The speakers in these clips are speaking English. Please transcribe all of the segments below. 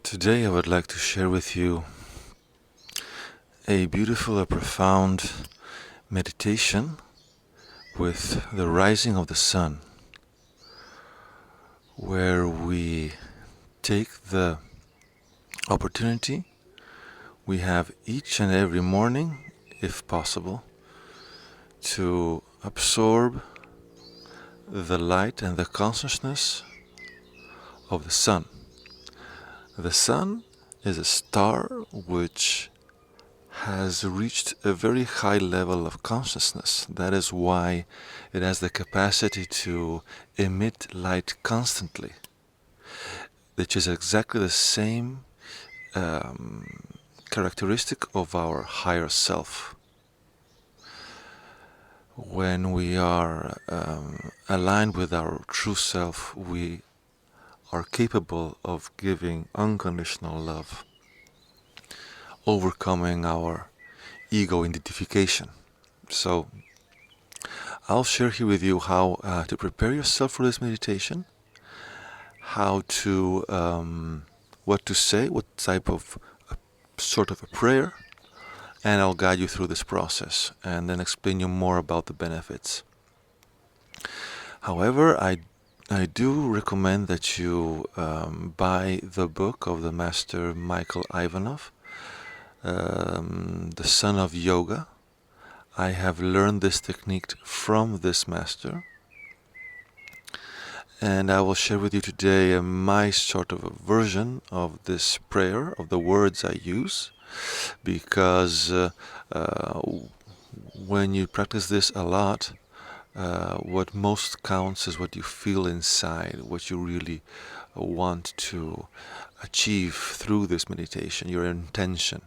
Today I would like to share with you a beautiful, a profound meditation with the rising of the sun, where we take the opportunity we have each and every morning, if possible, to absorb the light and the consciousness of the sun. The sun is a star which has reached a very high level of consciousness. That is why it has the capacity to emit light constantly, which is exactly the same characteristic of our higher self. When we are aligned with our true self, we are capable of giving unconditional love, overcoming our ego identification. So I'll share here with you how to prepare yourself for this meditation, how to, what to say, what type of sort of a prayer, and I'll guide you through this process and then explain you more about the benefits. However, I do recommend that you buy the book of the master Michael Ivanov, The Son of Yoga. I have learned this technique from this master, and I will share with you today my sort of a version of this prayer, of the words I use, because when you practice this a lot, what most counts is what you feel inside, what you really want to achieve through this meditation, your intention.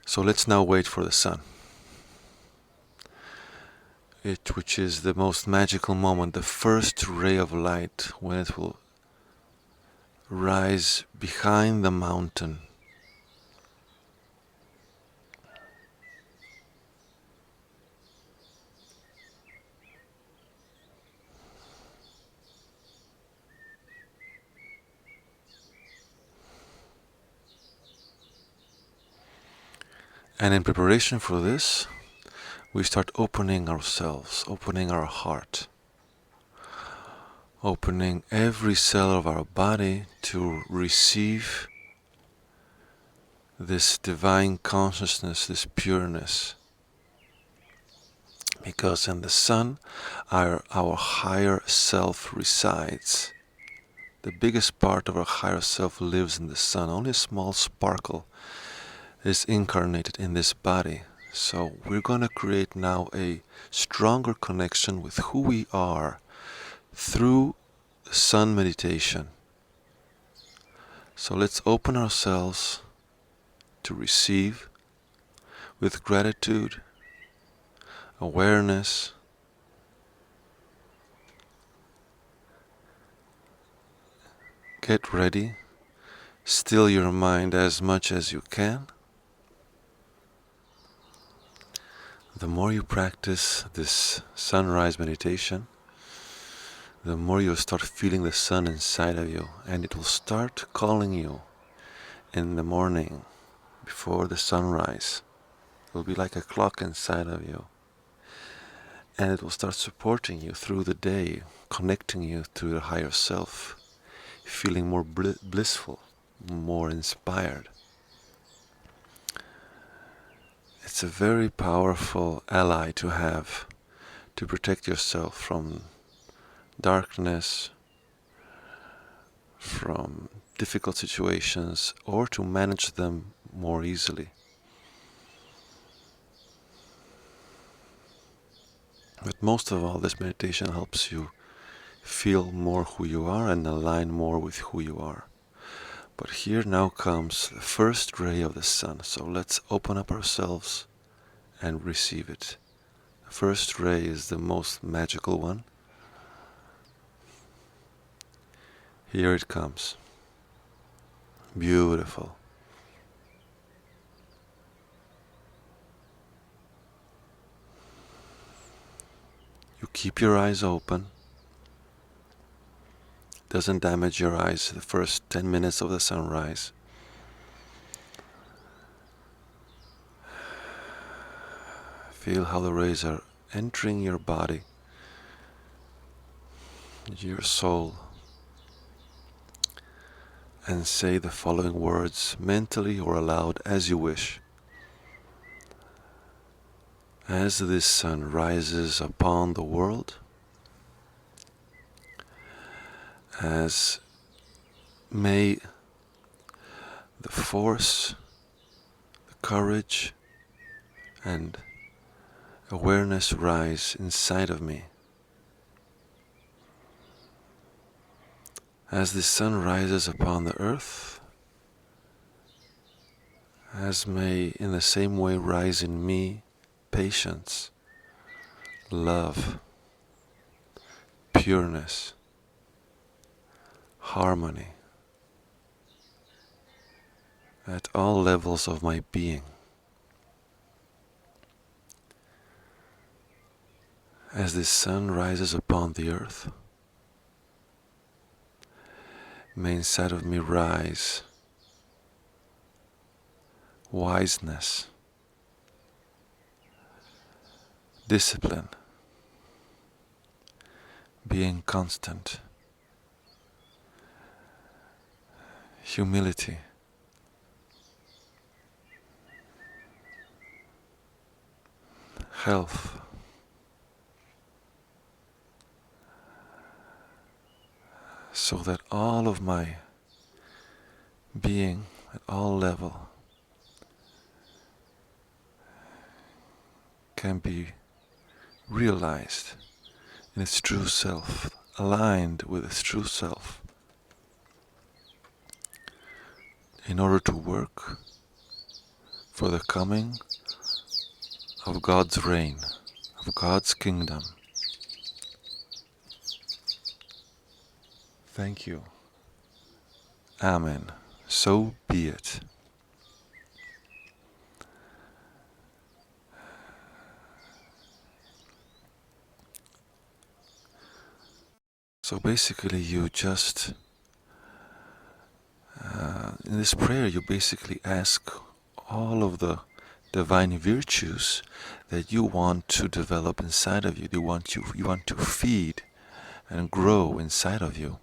So let's now wait for the sun, which is the most magical moment, the first ray of light, when it will rise behind the mountain. And in preparation for this, we start opening ourselves, opening our heart, opening every cell of our body to receive this divine consciousness, this pureness. Because in the sun, our higher self resides. The biggest part of our higher self lives in the sun. Only a small sparkle is incarnated in this body. So we're going to create now a stronger connection with who we are through the sun meditation. So let's open ourselves to receive with gratitude, awareness, get ready, still your mind as much as you can. The more you practice this sunrise meditation, the more you'll start feeling the sun inside of you, and it will start calling you in the morning before the sunrise. It will be like a clock inside of you, and it will start supporting you through the day, connecting you to your higher self, feeling more blissful, more inspired. It's a very powerful ally to have to protect yourself from darkness, from difficult situations, or to manage them more easily. But most of all, this meditation helps you feel more who you are and align more with who you are. But here now comes the first ray of the sun, so let's open up ourselves and receive it. The first ray is the most magical one. Here it comes. Beautiful. You keep your eyes open doesn't damage your eyes the first 10 minutes of the sunrise. Feel how the rays are entering your body, your soul, and say the following words mentally or aloud as you wish. As this sun rises upon the world, as may the force, the courage, and awareness rise inside of me. As the sun rises upon the earth, as may in the same way rise in me patience, love, pureness, harmony, at all levels of my being. As the sun rises upon the earth, may inside of me rise wiseness, discipline, being constant, humility, health, so that all of my being at all level can be realized in its true self, aligned with its true self, in order to work for the coming of God's reign, of God's kingdom. Thank you. Amen. So be it. So basically you just, in this prayer you basically ask all of the divine virtues that you want to develop inside of you, you want to feed and grow inside of you.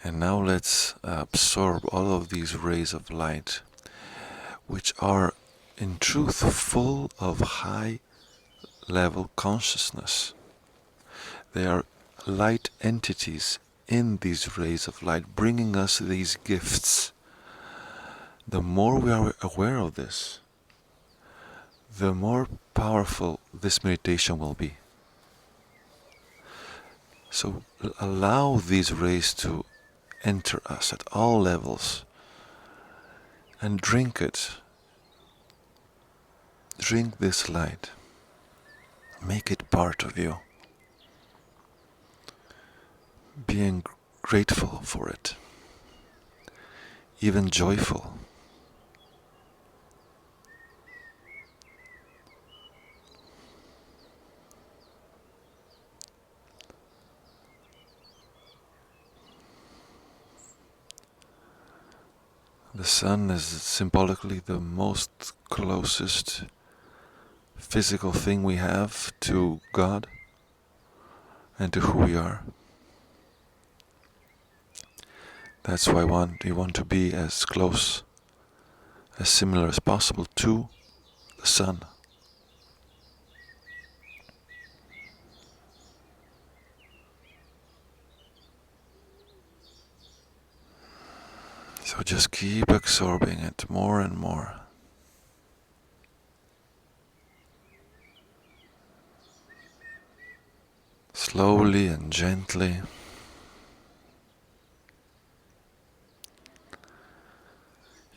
And now let's absorb all of these rays of light, which are in truth full of high level consciousness. They are light entities in these rays of light, bringing us these gifts. The more we are aware of this, the more powerful this meditation will be. So allow these rays to enter us at all levels and drink it. Drink this light. Make it part of you. Being grateful for it. Even joyful. The sun is symbolically the most closest physical thing we have to God and to who we are. That's why we want to be as close, as similar as possible to the sun. So just keep absorbing it more and more. Slowly and gently.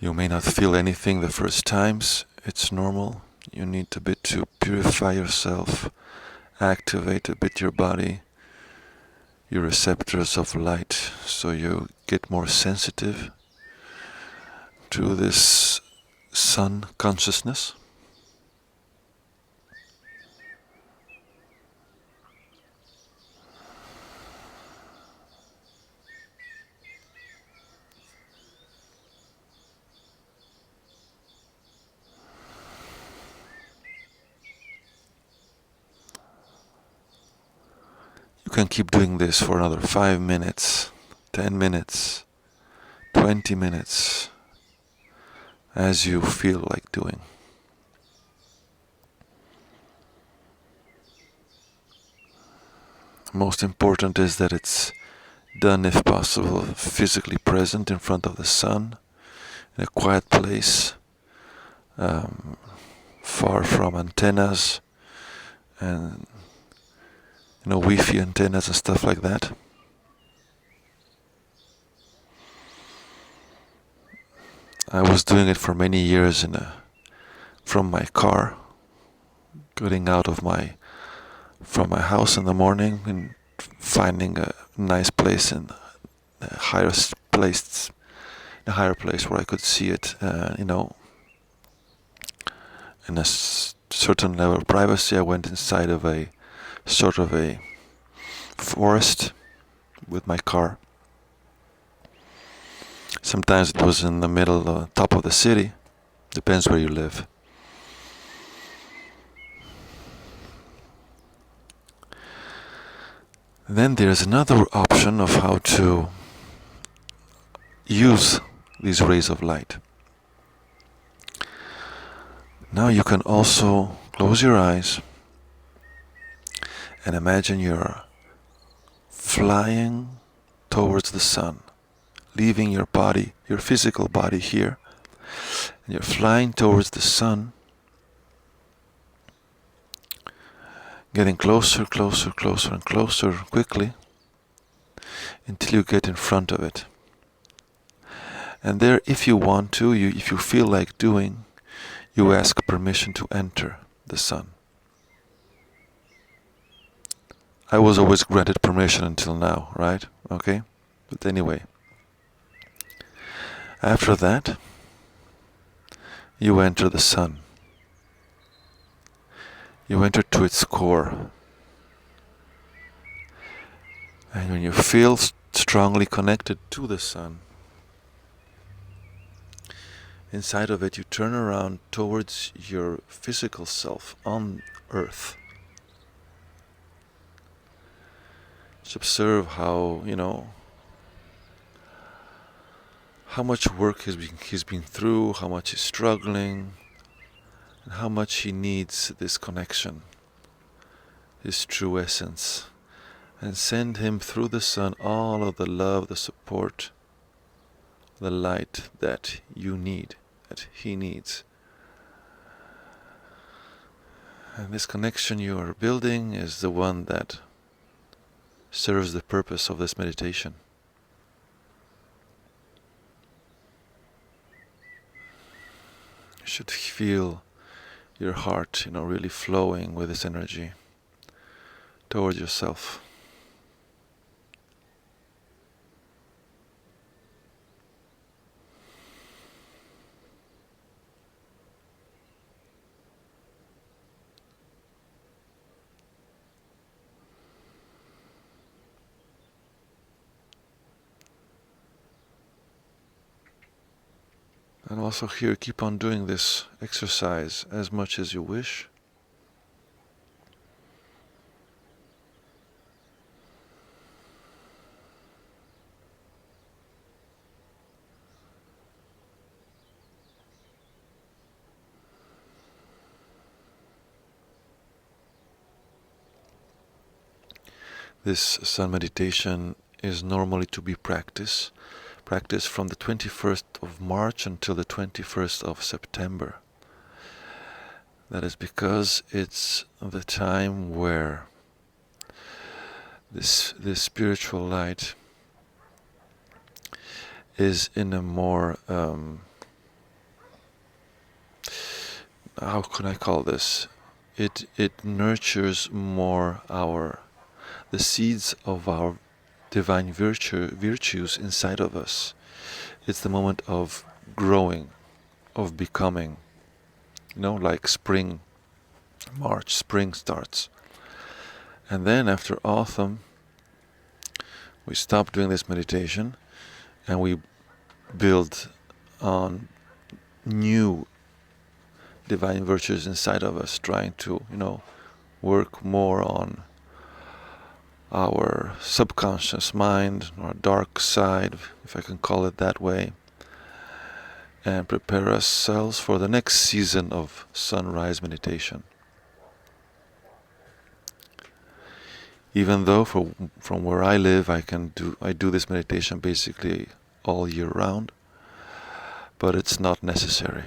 You may not feel anything the first times, it's normal. You need a bit to purify yourself, activate a bit your body, your receptors of light, so you get more sensitive to this sun consciousness. can keep doing this for another 5 minutes, 10 minutes, 20 minutes, as you feel like doing. Most important is that it's done, if possible, physically present in front of the sun, in a quiet place, far from antennas and Wi-Fi antennas and stuff like that. I was doing it for many years from my car, getting out of from my house in the morning and finding a nice place in a higher place where I could see it, in a certain level of privacy. I went inside of a sort of a forest with my car. Sometimes it was in the middle, top of the city. Depends where you live. Then there's another option of how to use these rays of light. Now you can also close your eyes and imagine you're flying towards the sun, leaving your body, your physical body here, and you're flying towards the sun, getting closer, closer, closer, and closer quickly until you get in front of it. And there, if you want to, if you feel like doing, you ask permission to enter the sun. I was always granted permission until now, right? Okay? But anyway, after that, you enter the sun. You enter to its core. And when you feel strongly connected to the sun, inside of it you turn around towards your physical self on Earth. Just observe how, how much work he's been through, how much he's struggling, and how much he needs this connection, his true essence. And send him through the sun all of the love, the support, the light that you need, that he needs. And this connection you are building is the one that serves the purpose of this meditation. You should feel your heart, really flowing with this energy towards yourself. And also here, keep on doing this exercise as much as you wish. This sun meditation is normally to be practiced from the 21st of March until the 21st of September. That is because it's the time where this spiritual light is in a more, how can I call this? It nurtures more the seeds of our divine virtues inside of us. It's the moment of growing, of becoming. Like spring, March, spring starts. And then after autumn, we stop doing this meditation and we build on new divine virtues inside of us, trying to, work more on our subconscious mind, our dark side, if I can call it that way, and prepare ourselves for the next season of sunrise meditation. Even though from where I live, I do this meditation basically all year round, but it's not necessary.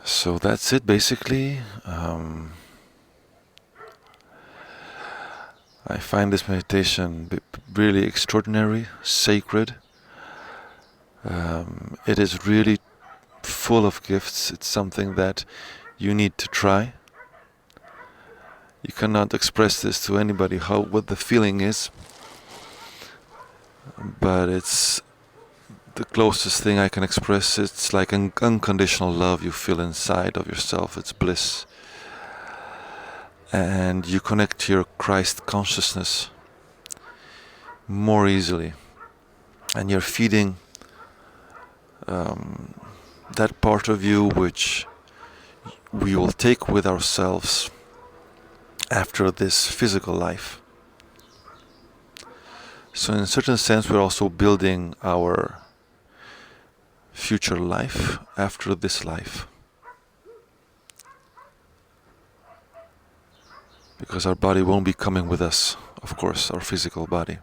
So that's it basically. I find this meditation really extraordinary, sacred. It is really full of gifts. It's something that you need to try. You cannot express this to anybody what the feeling is, but it's the closest thing I can express. It's like an unconditional love you feel inside of yourself. It's bliss. And you connect to your Christ consciousness more easily. And you're feeding that part of you which we will take with ourselves after this physical life. So in a certain sense, we're also building our future life after this life. Because our body won't be coming with us, of course, our physical body.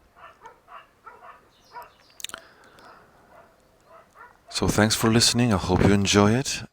So thanks for listening. I hope you enjoy it.